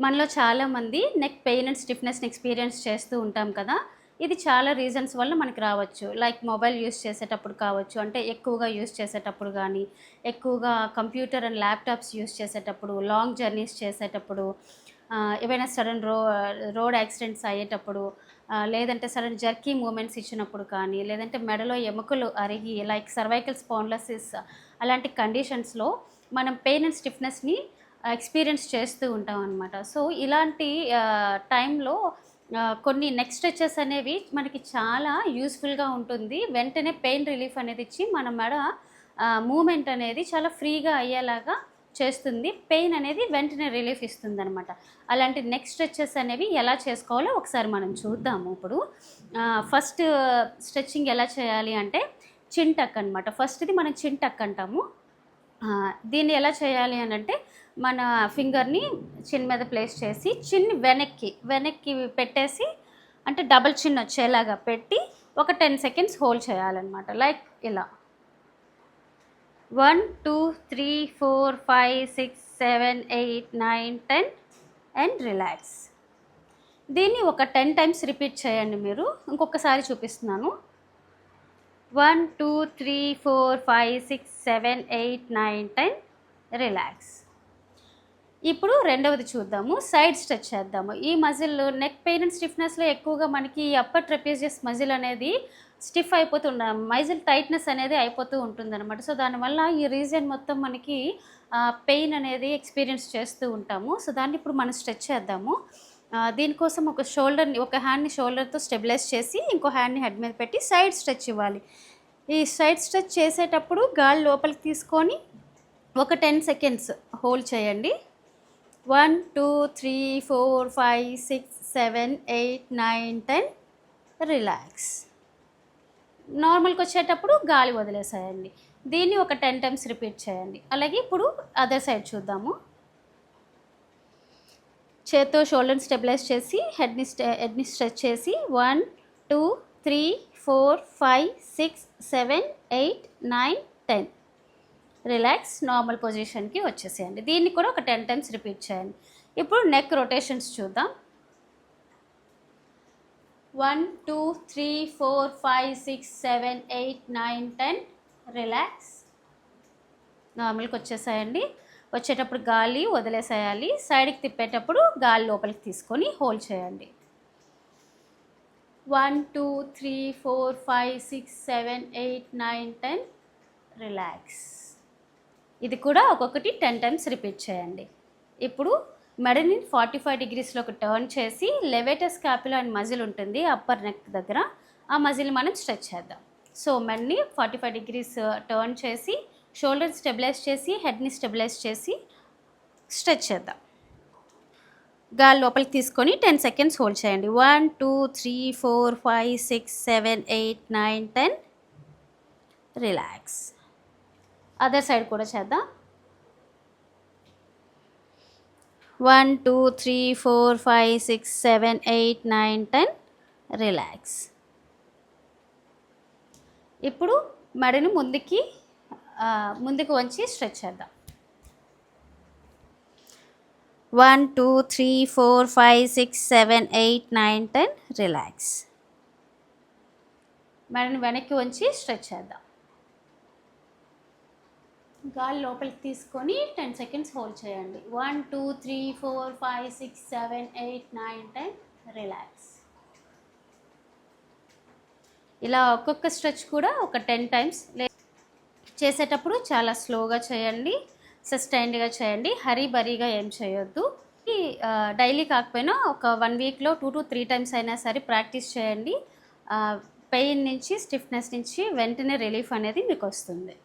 మనలో చాలామంది neck pain and స్టిఫ్నెస్ని experience చేస్తూ ఉంటాం కదా. ఇది చాలా రీజన్స్ వల్ల మనకి రావచ్చు. లైక్ మొబైల్ యూస్ చేసేటప్పుడు కావచ్చు, అంటే ఎక్కువగా యూస్ చేసేటప్పుడు కానీ, ఎక్కువగా కంప్యూటర్ అండ్ ల్యాప్టాప్స్ యూస్ చేసేటప్పుడు, లాంగ్ జర్నీస్ చేసేటప్పుడు, ఏవైనా సడన్ రోడ్ యాక్సిడెంట్స్ అయ్యేటప్పుడు, లేదంటే సడన్ జర్కీ మూమెంట్స్ ఇచ్చినప్పుడు కానీ, లేదంటే మెడలో ఎముకలు అరిగి లైక్ సర్వైకల్ స్పాండిలోసిస్ అలాంటి కండిషన్స్లో మనం పెయిన్ అండ్ స్టిఫ్నెస్ని ఎక్స్పీరియన్స్ చేస్తూ ఉంటాం అనమాట. సో ఇలాంటి టైంలో కొన్ని నెక్ స్ట్రెచెస్ అనేవి మనకి చాలా యూస్ఫుల్గా ఉంటుంది. వెంటనే పెయిన్ రిలీఫ్ అనేది ఇచ్చి మన మెడ మూమెంట్ అనేది చాలా ఫ్రీగా అయ్యేలాగా చేస్తుంది. పెయిన్ అనేది వెంటనే రిలీఫ్ ఇస్తుంది అనమాట. అలాంటి నెక్ స్ట్రెచెస్ అనేవి ఎలా చేసుకోవాలో ఒకసారి మనం చూద్దాము. ఇప్పుడు ఫస్ట్ స్ట్రెచ్చింగ్ ఎలా చేయాలి అంటే చిన్ టక్ అనమాట. ఫస్ట్ది మనం చిన్ టక్ అంటాము. దీన్ని ఎలా చేయాలి అని అంటే మన ఫింగర్ని చిన్ మీద ప్లేస్ చేసి చిన్ని వెనక్కి పెట్టేసి, అంటే డబల్ చిన్ వచ్చేలాగా పెట్టి ఒక 10 సెకండ్స్ హోల్డ్ చేయాలన్నమాట. లైక్ ఇలా 1 2 3 4 5 6 7 8 9 10 అండ్ రిలాక్స్. దీన్ని ఒక 10 టైమ్స్ రిపీట్ చేయండి. మీరు ఇంకొకసారి చూపిస్తున్నాను. 1 2 3 4 5 6 7 8 9 10 రిలాక్స్. ఇప్పుడు రెండవది చూద్దాము. సైడ్ స్ట్రెచ్ చేద్దాము. ఈ మజిల్ నెక్ పెయిన్ అండ్ స్టిఫ్నెస్లో ఎక్కువగా మనకి అప్పర్ ట్రెపెజియస్ మజిల్ అనేది స్టిఫ్ అయిపోతుండ, మజిల్ టైట్నెస్ అనేది అయిపోతూ ఉంటుందన్నమాట. సో దానివల్ల ఈ రీజన్ మొత్తం మనకి పెయిన్ అనేది ఎక్స్పీరియన్స్ చేస్తూ ఉంటాము. సో దాన్ని ఇప్పుడు మనం స్ట్రెచ్ చేద్దాము. దీనికోసం ఒక హ్యాండ్ని షోల్డర్తో స్టెబిలైజ్ చేసి ఇంకో హ్యాండ్ని హెడ్ మీద పెట్టి సైడ్ స్ట్రెచ్ ఇవ్వాలి. ఈ సైడ్ స్ట్రెచ్ చేసేటప్పుడు గాలి లోపలికి తీసుకొని ఒక 10 సెకండ్స్ హోల్డ్ చేయండి. 1 2 3 4 5 6 7 8 9 10 రిలాక్స్. నార్మల్కి వచ్చేటప్పుడు గాలి వదిలేసేయండి. దీన్ని ఒక 10 టైమ్స్ రిపీట్ చేయండి. అలాగే ఇప్పుడు అదర్ సైడ్ చూద్దాము. చేత్తో షోల్డర్ని స్టెబిలైజ్ చేసి హెడ్ని స్ట్రెచ్ చేసి 1 2 3 4 5 6 7 8 9 10 రిలాక్స్. నార్మల్ పొజిషన్కి వచ్చేసేయండి. దీన్ని కూడా ఒక 10 టైమ్స్ రిపీట్ చేయండి. ఇప్పుడు నెక్ రొటేషన్స్ చూద్దాం. 1 2 3 4 5 6 7 8 9 10 రిలాక్స్. నార్మల్కి వచ్చేసేయండి. వచ్చేటప్పుడు గాలి వదిలేసేయాలి. సైడ్కి తిప్పేటప్పుడు గాలి లోపలికి తీసుకొని హోల్డ్ చేయండి. 1 2 3 4 5 6 7 8 9 10 రిలాక్స్. ఇది కూడా ఒక్కొక్కటి 10 టైమ్స్ రిపీట్ చేయండి. ఇప్పుడు మెడని 45 డిగ్రీస్లోకి టర్న్ చేసి లెవేటర్ స్కాపులా అండ్ మజిల్ ఉంటుంది అప్పర్ నెక్ దగ్గర, ఆ మజిల్ మనం స్ట్రెచ్ చేద్దాం. సో మెడని 45 డిగ్రీస్ టర్న్ చేసి షోల్డర్ స్టెబిలైజ్ చేసి హెడ్ని స్టెబిలైజ్ చేసి స్ట్రెచ్ చేద్దాం. గాలి లోపలికి తీసుకొని 10 సెకండ్స్ హోల్డ్ చేయండి. 1 2 3 4 5 6 7 8 9 10 రిలాక్స్. అదర్ సైడ్ కూడా చేద్దాం. 1 2 3 4 5 6 7 8 9 10 రిలాక్స్. ఇప్పుడు మెడను ముందుకు వంచి స్ట్రెచ్ చేద్దాం. 1 2 3 4 5 6 7 8 9 10 రిలాక్స్. మెడను వెనక్కి వంచి స్ట్రెచ్ చేద్దాం. గాలి లోపలికి తీసుకొని 10 సెకండ్స్ హోల్డ్ చేయండి. 1 2 3 4 5 6 7 8 9 10 రిలాక్స్. ఇలా ఒక్కొక్క స్ట్రెచ్ కూడా ఒక 10 టైమ్స్ చేసేటప్పుడు చాలా స్లోగా చేయండి, సస్టైన్డ్గా చేయండి, హరీబరీగా ఏం చేయొద్దు. డైలీ కాకపోయినా ఒక 1 వీక్లో 2 to 3 టైమ్స్ అయినా సరే ప్రాక్టీస్ చేయండి. పెయిన్ నుంచి స్టిఫ్నెస్ నుంచి వెంటనే రిలీఫ్ అనేది మీకు వస్తుంది.